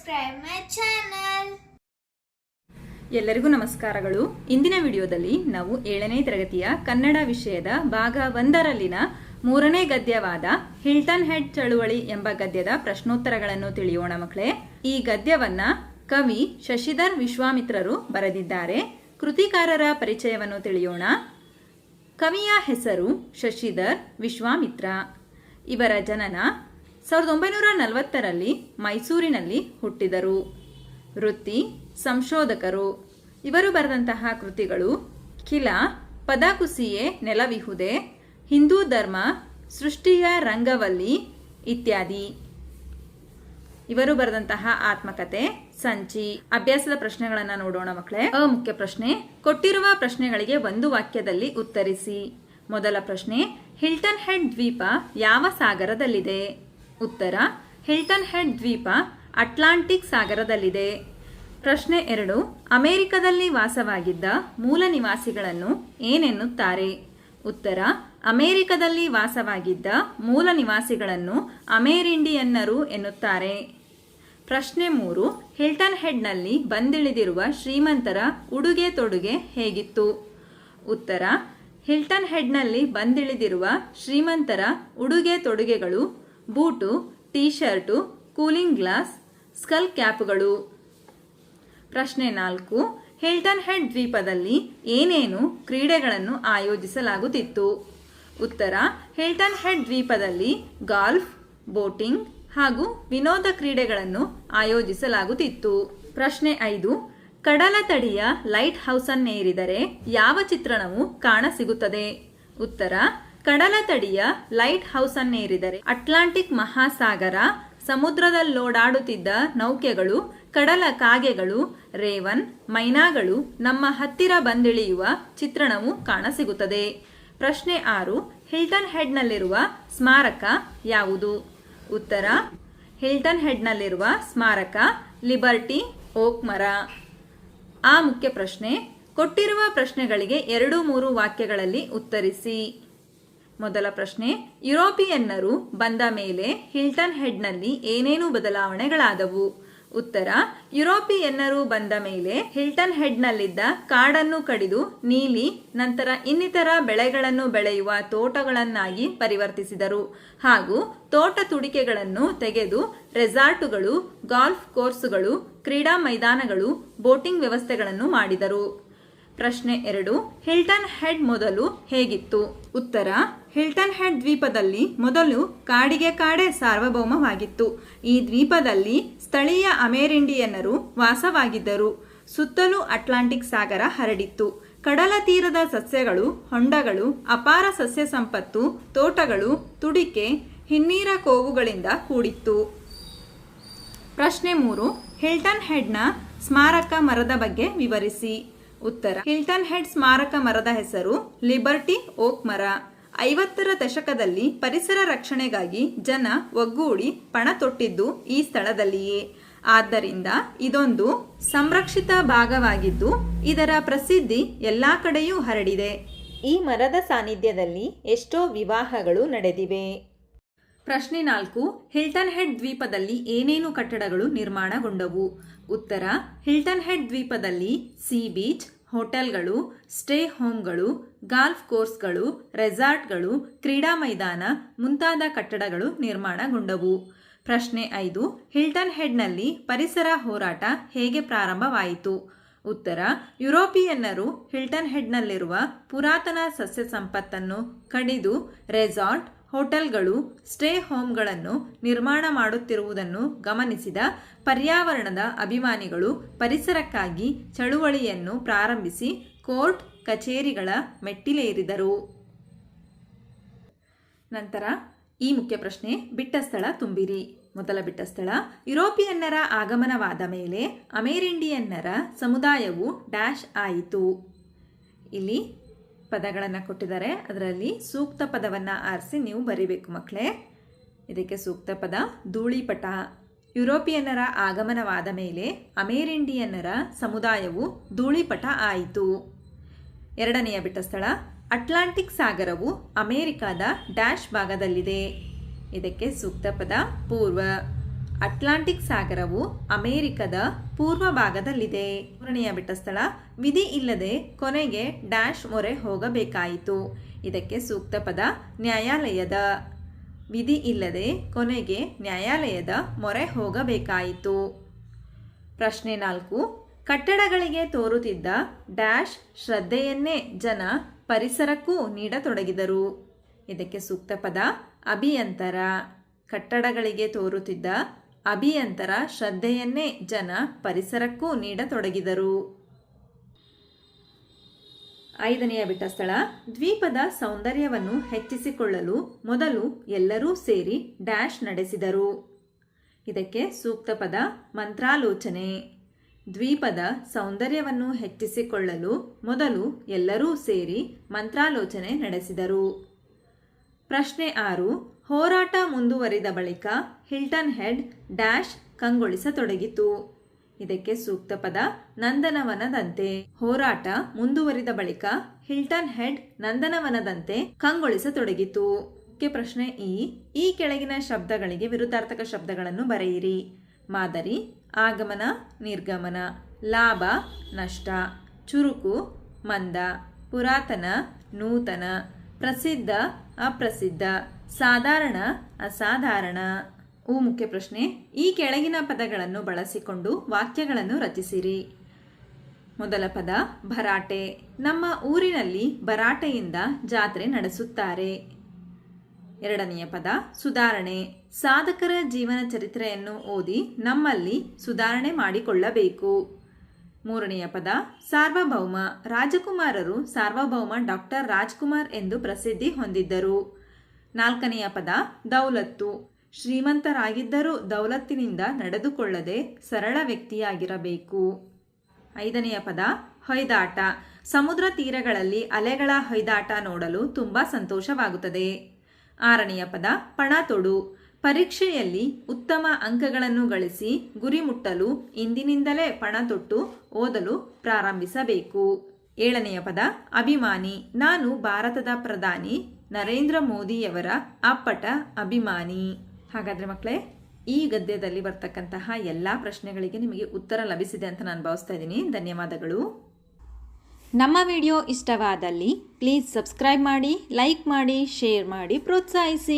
subscribe my channel. ಎಲ್ಲರಿಗೂ ನಮಸ್ಕಾರಗಳು. ಇಂದಿನ ವಿಡಿಯೋದಲ್ಲಿ ನಾವು 7ನೇ ತರಗತಿಯ ಕನ್ನಡ ವಿಷಯದ ಭಾಗ 1ರಲ್ಲಿನ 3ನೇ ಗದ್ಯವಾದ ಹಿಲ್ಟನ್ ಹೆಡ್ ಚಳುವಳಿ ಎಂಬ ಗದ್ಯದ ಪ್ರಶ್ನೋತ್ತರಗಳನ್ನು ತಿಳಿಯೋಣ ಮಕ್ಕಳೇ. ಈ ಗದ್ಯವನ್ನ ಕವಿ ಶಶಿಧರ್ ವಿಶ್ವಾಮಿತ್ರರು ಬರೆದಿದ್ದಾರೆ. ಕೃತಿಕಾರರ ಪರಿಚಯವನ್ನು ತಿಳಿಯೋಣ. ಕವಿಯ ಹೆಸರು ಶಶಿಧರ್ ವಿಶ್ವಾಮಿತ್ರ. ಇವರ ಜನನ 1940ರಲ್ಲಿ ಮೈಸೂರಿನಲ್ಲಿ ಹುಟ್ಟಿದರು. ವೃತ್ತಿ ಸಂಶೋಧಕರು. ಇವರು ಬರೆದಂತಹ ಕೃತಿಗಳು ಕಿಲ, ಪದಕುಸಿಯೇ ನೆಲವಿಹುದೆ, ಹಿಂದೂ ಧರ್ಮ, ಸೃಷ್ಟಿಯ ರಂಗವಲ್ಲಿ ಇತ್ಯಾದಿ. ಇವರು ಬರೆದಂತಹ ಆತ್ಮಕಥೆ ಸಂಚಿ. ಅಭ್ಯಾಸದ ಪ್ರಶ್ನೆಗಳನ್ನು ನೋಡೋಣ ಮಕ್ಕಳೇ. ಮುಖ್ಯ ಪ್ರಶ್ನೆ, ಕೊಟ್ಟಿರುವ ಪ್ರಶ್ನೆಗಳಿಗೆ ಒಂದು ವಾಕ್ಯದಲ್ಲಿ ಉತ್ತರಿಸಿ. ಮೊದಲ ಪ್ರಶ್ನೆ, ಹಿಲ್ಟನ್ ಹೆಡ್ ದ್ವೀಪ ಯಾವ ಸಾಗರದಲ್ಲಿದೆ? ಉತ್ತರ, ಹಿಲ್ಟನ್ ಹೆಡ್ ದ್ವೀಪ ಅಟ್ಲಾಂಟಿಕ್ ಸಾಗರದಲ್ಲಿದೆ. ಪ್ರಶ್ನೆ 2, ಅಮೆರಿಕದಲ್ಲಿ ವಾಸವಾಗಿದ್ದ ಮೂಲ ನಿವಾಸಿಗಳನ್ನು ಏನೆನ್ನುತ್ತಾರೆ? ಉತ್ತರ, ಅಮೆರಿಕದಲ್ಲಿ ವಾಸವಾಗಿದ್ದ ಮೂಲ ನಿವಾಸಿಗಳನ್ನು ಅಮೆರಿಂಡಿಯನ್ನರು ಎನ್ನುತ್ತಾರೆ. ಪ್ರಶ್ನೆ 3, ಹಿಲ್ಟನ್ ಹೆಡ್ನಲ್ಲಿ ಬಂದಿಳಿದಿರುವ ಶ್ರೀಮಂತರ ಉಡುಗೆ ತೊಡುಗೆ ಹೇಗಿತ್ತು? ಉತ್ತರ, ಹಿಲ್ಟನ್ ಹೆಡ್ನಲ್ಲಿ ಬಂದಿಳಿದಿರುವ ಶ್ರೀಮಂತರ ಉಡುಗೆ ತೊಡುಗೆಗಳು boot, T shirt, cooling glass, skull ಕ್ಯಾಪ್ಗಳು. ಪ್ರಶ್ನೆ 4, ಹಿಲ್ಟನ್ ಹೆಡ್ ದ್ವೀಪದಲ್ಲಿ ಏನೇನು ಕ್ರೀಡೆಗಳನ್ನು ಆಯೋಜಿಸಲಾಗುತ್ತಿತ್ತು? ಉತ್ತರ, ಹಿಲ್ಟನ್ ಹೆಡ್ ದ್ವೀಪದಲ್ಲಿ ಗಾಲ್ಫ್, ಬೋಟಿಂಗ್ ಹಾಗೂ ವಿನೋದ ಕ್ರೀಡೆಗಳನ್ನು ಆಯೋಜಿಸಲಾಗುತ್ತಿತ್ತು. ಪ್ರಶ್ನೆ 5, ಕಡಲ ತಡಿಯ ಲೈಟ್ ಹೌಸನ್ನೇರಿದರೆ ಯಾವ ಚಿತ್ರಣವು ಕಾಣಸಿಗುತ್ತದೆ? ಉತ್ತರ, ಕಡಲ ತಡಿಯ ಲೈಟ್ ಹೌಸನ್ನೇರಿದರೆ ಅಟ್ಲಾಂಟಿಕ್ ಮಹಾಸಾಗರ, ಸಮುದ್ರದಲ್ಲೋಡಾಡುತ್ತಿದ್ದ ನೌಕೆಗಳು, ಕಡಲ ಕಾಗೆಗಳು, ರೇವನ್, ಮೈನಾಗಳು ನಮ್ಮ ಹತ್ತಿರ ಬಂದಿಳಿಯುವ ಚಿತ್ರಣವು ಕಾಣಸಿಗುತ್ತದೆ. ಪ್ರಶ್ನೆ 6, ಹಿಲ್ಟನ್ ಹೆಡ್ನಲ್ಲಿರುವ ಸ್ಮಾರಕ ಯಾವುದು? ಉತ್ತರ, ಹಿಲ್ಟನ್ ಹೆಡ್ನಲ್ಲಿರುವ ಸ್ಮಾರಕ ಲಿಬರ್ಟಿ ಓಕ್ ಮರ. ಮುಖ್ಯ ಪ್ರಶ್ನೆ, ಕೊಟ್ಟಿರುವ ಪ್ರಶ್ನೆಗಳಿಗೆ 2-3 ವಾಕ್ಯಗಳಲ್ಲಿ ಉತ್ತರಿಸಿ. ಮೊದಲ ಪ್ರಶ್ನೆ, ಯುರೋಪಿಯನ್ನರು ಬಂದ ಮೇಲೆ ಹಿಲ್ಟನ್ ಹೆಡ್ನಲ್ಲಿ ಏನೇನು ಬದಲಾವಣೆಗಳಾದವು? ಉತ್ತರ, ಯುರೋಪಿಯನ್ನರು ಬಂದ ಮೇಲೆ ಹಿಲ್ಟನ್ ಹೆಡ್ನಲ್ಲಿದ್ದ ಕಾಡನ್ನು ಕಡಿದು ನೀಲಿ ನಂತರ ಇನ್ನಿತರ ಬೆಳೆಗಳನ್ನು ಬೆಳೆಯುವ ತೋಟಗಳನ್ನಾಗಿ ಪರಿವರ್ತಿಸಿದರು ಹಾಗೂ ತೋಟ ತುಡಿಕೆಗಳನ್ನು ತೆಗೆದು ರೆಸಾರ್ಟುಗಳು, ಗಾಲ್ಫ್ ಕೋರ್ಸುಗಳು, ಕ್ರೀಡಾ ಮೈದಾನಗಳು, ಬೋಟಿಂಗ್ ವ್ಯವಸ್ಥೆಗಳನ್ನು ಮಾಡಿದರು. ಪ್ರಶ್ನೆ 2, ಹಿಲ್ಟನ್ ಹೆಡ್ ಮೊದಲು ಹೇಗಿತ್ತು? ಉತ್ತರ, ಹಿಲ್ಟನ್ ಹೆಡ್ ದ್ವೀಪದಲ್ಲಿ ಮೊದಲು ಕಾಡಿಗೆ ಕಾಡೇ ಸಾರ್ವಭೌಮವಾಗಿತ್ತು. ಈ ದ್ವೀಪದಲ್ಲಿ ಸ್ಥಳೀಯ ಅಮೆರಿಂಡಿಯನ್ನರು ವಾಸವಾಗಿದ್ದರು. ಸುತ್ತಲೂ ಅಟ್ಲಾಂಟಿಕ್ ಸಾಗರ ಹರಡಿತ್ತು. ಕಡಲ ತೀರದ ಸಸ್ಯಗಳು, ಹೊಂಡಗಳು, ಅಪಾರ ಸಸ್ಯ ಸಂಪತ್ತು, ತೋಟಗಳು, ತುಡಿಕೆ, ಹಿನ್ನೀರ ಕೋವುಗಳಿಂದ ಕೂಡಿತ್ತು. ಪ್ರಶ್ನೆ 3, ಹಿಲ್ಟನ್ ಹೆಡ್ನ ಸ್ಮಾರಕ ಮರದ ಬಗ್ಗೆ ವಿವರಿಸಿ. ಉತ್ತರ, ಹಿಲ್ಟನ್ ಹೆಡ್ ಸ್ಮಾರಕ ಮರದ ಹೆಸರು ಲಿಬರ್ಟಿ ಓಕ್ ಮರ. 50ರ ದಶಕದಲ್ಲಿ ಪರಿಸರ ರಕ್ಷಣೆಗಾಗಿ ಜನ ಒಗ್ಗೂಡಿ ಪಣ ತೊಟ್ಟಿದ್ದು ಈ ಸ್ಥಳದಲ್ಲಿಯೇ. ಆದ್ದರಿಂದ ಇದೊಂದು ಸಂರಕ್ಷಿತ ಭಾಗವಾಗಿದ್ದು ಇದರ ಪ್ರಸಿದ್ಧಿ ಎಲ್ಲಾ ಕಡೆಯೂ ಹರಡಿದೆ. ಈ ಮರದ ಸಾನ್ನಿಧ್ಯದಲ್ಲಿ ಎಷ್ಟೋ ವಿವಾಹಗಳು ನಡೆದಿವೆ. ಪ್ರಶ್ನೆ 4, ಹಿಲ್ಟನ್ ಹೆಡ್ ದ್ವೀಪದಲ್ಲಿ ಏನೇನು ಕಟ್ಟಡಗಳು ನಿರ್ಮಾಣಗೊಂಡವು? ಉತ್ತರ, ಹಿಲ್ಟನ್ ಹೆಡ್ ದ್ವೀಪದಲ್ಲಿ ಸೀ ಬೀಚ್, ಹೋಟೆಲ್ಗಳು, ಸ್ಟೇ ಹೋಮ್ಗಳು, ಗಾಲ್ಫ್ ಕೋರ್ಸ್ಗಳು, ರೆಸಾರ್ಟ್ಗಳು, ಕ್ರೀಡಾ ಮೈದಾನ ಮುಂತಾದ ಕಟ್ಟಡಗಳು ನಿರ್ಮಾಣಗೊಂಡವು. ಪ್ರಶ್ನೆ 5, ಹಿಲ್ಟನ್ ಹೆಡ್ನಲ್ಲಿ ಪರಿಸರ ಹೋರಾಟ ಹೇಗೆ ಪ್ರಾರಂಭವಾಯಿತು? ಉತ್ತರ, ಯುರೋಪಿಯನ್ನರು ಹಿಲ್ಟನ್ ಹೆಡ್ನಲ್ಲಿರುವ ಪುರಾತನ ಸಸ್ಯ ಸಂಪತ್ತನ್ನು ಕಡಿದು ರೆಸಾರ್ಟ್, ಹೋಟೆಲ್ಗಳು, ಸ್ಟೇ ಹೋಮ್ಗಳನ್ನು ನಿರ್ಮಾಣ ಮಾಡುತ್ತಿರುವುದನ್ನು ಗಮನಿಸಿದ ಪರ್ಯಾವರಣದ ಅಭಿಮಾನಿಗಳು ಪರಿಸರಕ್ಕಾಗಿ ಚಳುವಳಿಯನ್ನು ಪ್ರಾರಂಭಿಸಿ ಕೋರ್ಟ್ ಕಚೇರಿಗಳ ಮೆಟ್ಟಿಲೇರಿದರು. ನಂತರ ಈ ಮುಖ್ಯ ಪ್ರಶ್ನೆ, ಬಿಟ್ಟ ಸ್ಥಳ ತುಂಬಿರಿ. ಮೊದಲ ಬಿಟ್ಟ ಸ್ಥಳ, ಯುರೋಪಿಯನ್ನರ ಆಗಮನವಾದ ಮೇಲೆ ಅಮೆರಿಂಡಿಯನ್ನರ ಸಮುದಾಯವು ಡ್ಯಾಶ್ ಆಯಿತು. ಇಲ್ಲಿ ಪದಗಳನ್ನು ಕೊಟ್ಟಿದ್ದಾರೆ, ಅದರಲ್ಲಿ ಸೂಕ್ತ ಪದವನ್ನು ಆರಿಸಿ ನೀವು ಬರೀಬೇಕು ಮಕ್ಕಳೇ. ಇದಕ್ಕೆ ಸೂಕ್ತ ಪದ ಧೂಳಿಪಟ. ಯುರೋಪಿಯನ್ನರ ಆಗಮನವಾದ ಮೇಲೆ ಅಮೆರಿಂಡಿಯನ್ನರ ಸಮುದಾಯವು ಧೂಳಿಪಟ ಆಯಿತು. ಎರಡನೆಯ ಬಿಟ್ಟ ಸ್ಥಳ, ಅಟ್ಲಾಂಟಿಕ್ ಸಾಗರವು ಅಮೆರಿಕದ ಡ್ಯಾಶ್ ಭಾಗದಲ್ಲಿದೆ. ಇದಕ್ಕೆ ಸೂಕ್ತ ಪದ ಪೂರ್ವ. ಅಟ್ಲಾಂಟಿಕ್ ಸಾಗರವು ಅಮೆರಿಕದ ಪೂರ್ವ ಭಾಗದಲ್ಲಿದೆ. ಮೂರನೆಯ ಬಿಟ್ಟ ಸ್ಥಳ ವಿಧಿ ಇಲ್ಲದೆ ಕೊನೆಗೆ ಡ್ಯಾಶ್ ಮೊರೆ ಹೋಗಬೇಕಾಯಿತು. ಇದಕ್ಕೆ ಸೂಕ್ತ ಪದ ನ್ಯಾಯಾಲಯದ. ವಿಧಿ ಇಲ್ಲದೆ ಕೊನೆಗೆ ನ್ಯಾಯಾಲಯದ ಮೊರೆ ಹೋಗಬೇಕಾಯಿತು. ಪ್ರಶ್ನೆ 4. ಕಟ್ಟಡಗಳಿಗೆ ತೋರುತ್ತಿದ್ದ ಡ್ಯಾಶ್ ಶ್ರದ್ಧೆಯನ್ನೇ ಜನ ಪರಿಸರಕ್ಕೂ ನೀಡತೊಡಗಿದರು. ಇದಕ್ಕೆ ಸೂಕ್ತ ಪದ ಅಭಿಯಂತರ. ಕಟ್ಟಡಗಳಿಗೆ ತೋರುತ್ತಿದ್ದ ಅಭಿಯಂತರ ಶ್ರದ್ಧೆಯನ್ನೇ ಜನ ಪರಿಸರಕ್ಕೂ ನೀಡತೊಡಗಿದರು. 5ನೆಯ ಬಿಟ್ಟ ಸ್ಥಳ ದ್ವೀಪದ ಸೌಂದರ್ಯವನ್ನು ಹೆಚ್ಚಿಸಿಕೊಳ್ಳಲು ಮೊದಲು ಎಲ್ಲರೂ ಸೇರಿ ಡ್ಯಾಶ್ ನಡೆಸಿದರು. ಇದಕ್ಕೆ ಸೂಕ್ತ ಪದ ಮಂತ್ರಾಲೋಚನೆ. ದ್ವೀಪದ ಸೌಂದರ್ಯವನ್ನು ಹೆಚ್ಚಿಸಿಕೊಳ್ಳಲು ಮೊದಲು ಎಲ್ಲರೂ ಸೇರಿ ಮಂತ್ರಾಲೋಚನೆ ನಡೆಸಿದರು. ಪ್ರಶ್ನೆ 6. ಹೋರಾಟ ಮುಂದುವರಿದ ಬಳಿಕ ಹಿಲ್ಟನ್ ಹೆಡ್ ಡ್ಯಾಶ್ ಕಂಗೊಳಿಸತೊಡಗಿತು. ಇದಕ್ಕೆ ಸೂಕ್ತ ಪದ ನಂದನವನದಂತೆ. ಹೋರಾಟ ಮುಂದುವರಿದ ಬಳಿಕ ಹಿಲ್ಟನ್ ಹೆಡ್ ನಂದನವನದಂತೆ ಕಂಗೊಳಿಸತೊಡಗಿತು. ಮುಖ್ಯ ಪ್ರಶ್ನೆ ಈ ಕೆಳಗಿನ ಶಬ್ದಗಳಿಗೆ ವಿರುದ್ಧಾರ್ಥಕ ಶಬ್ದಗಳನ್ನು ಬರೆಯಿರಿ. ಮಾದರಿ ಆಗಮನ ನಿರ್ಗಮನ, ಲಾಭ ನಷ್ಟ, ಚುರುಕು ಮಂದ, ಪುರಾತನ ನೂತನ, ಪ್ರಸಿದ್ಧ ಅಪ್ರಸಿದ್ಧ, ಸಾಧಾರಣ ಅಸಾಧಾರಣ. ಮುಖ್ಯ ಪ್ರಶ್ನೆ ಈ ಕೆಳಗಿನ ಪದಗಳನ್ನು ಬಳಸಿಕೊಂಡು ವಾಕ್ಯಗಳನ್ನು ರಚಿಸಿರಿ. ಮೊದಲ ಪದ ಭರಾಟೆ. ನಮ್ಮ ಊರಿನಲ್ಲಿ ಭರಾಟೆಯಿಂದ ಜಾತ್ರೆ ನಡೆಸುತ್ತಾರೆ. ಎರಡನೆಯ ಪದ ಸುಧಾರಣೆ. ಸಾಧಕರ ಜೀವನ ಚರಿತ್ರೆಯನ್ನು ಓದಿ ನಮ್ಮಲ್ಲಿ ಸುಧಾರಣೆ ಮಾಡಿಕೊಳ್ಳಬೇಕು. ಮೂರನೆಯ ಪದ ಸಾರ್ವಭೌಮ. ರಾಜಕುಮಾರರು ಸಾರ್ವಭೌಮ ಡಾಕ್ಟರ್ ರಾಜ್ಕುಮಾರ್ ಎಂದು ಪ್ರಸಿದ್ಧಿ ಹೊಂದಿದ್ದರು. ನಾಲ್ಕನೆಯ ಪದ ದೌಲತ್ತು. ಶ್ರೀಮಂತರಾಗಿದ್ದರೂ ದೌಲತ್ತಿನಿಂದ ನಡೆದುಕೊಳ್ಳದೆ ಸರಳ ವ್ಯಕ್ತಿಯಾಗಿರಬೇಕು. ಐದನೆಯ ಪದ ಹೊಯ್ದಾಟ. ಸಮುದ್ರ ತೀರಗಳಲ್ಲಿ ಅಲೆಗಳ ಹೊಯ್ದಾಟ ನೋಡಲು ತುಂಬ ಸಂತೋಷವಾಗುತ್ತದೆ. ಆರನೆಯ ಪದ ಪಣತೊಡು. ಪರೀಕ್ಷೆಯಲ್ಲಿ ಉತ್ತಮ ಅಂಕಗಳನ್ನು ಗಳಿಸಿ ಗುರಿ ಮುಟ್ಟಲು ಇಂದಿನಿಂದಲೇ ಪಣತೊಟ್ಟು ಓದಲು ಪ್ರಾರಂಭಿಸಬೇಕು. ಏಳನೆಯ ಪದ ಅಭಿಮಾನಿ. ನಾನು ಭಾರತದ ಪ್ರಧಾನಿ ನರೇಂದ್ರ ಮೋದಿಯವರ ಅಪ್ಪಟ ಅಭಿಮಾನಿ. ಹಾಗಾದರೆ ಮಕ್ಕಳೇ, ಈ ಗದ್ಯದಲ್ಲಿ ಬರ್ತಕ್ಕಂತಹ ಎಲ್ಲ ಪ್ರಶ್ನೆಗಳಿಗೆ ನಿಮಗೆ ಉತ್ತರ ಲಭಿಸಿದೆ ಅಂತ ನಾನು ಭಾವಿಸ್ತಾ ಇದ್ದೀನಿ. ಧನ್ಯವಾದಗಳು. ನಮ್ಮ ವಿಡಿಯೋ ಇಷ್ಟವಾದಲ್ಲಿ ಪ್ಲೀಸ್ ಸಬ್ಸ್ಕ್ರೈಬ್ ಮಾಡಿ, ಲೈಕ್ ಮಾಡಿ, ಶೇರ್ ಮಾಡಿ, ಪ್ರೋತ್ಸಾಹಿಸಿ.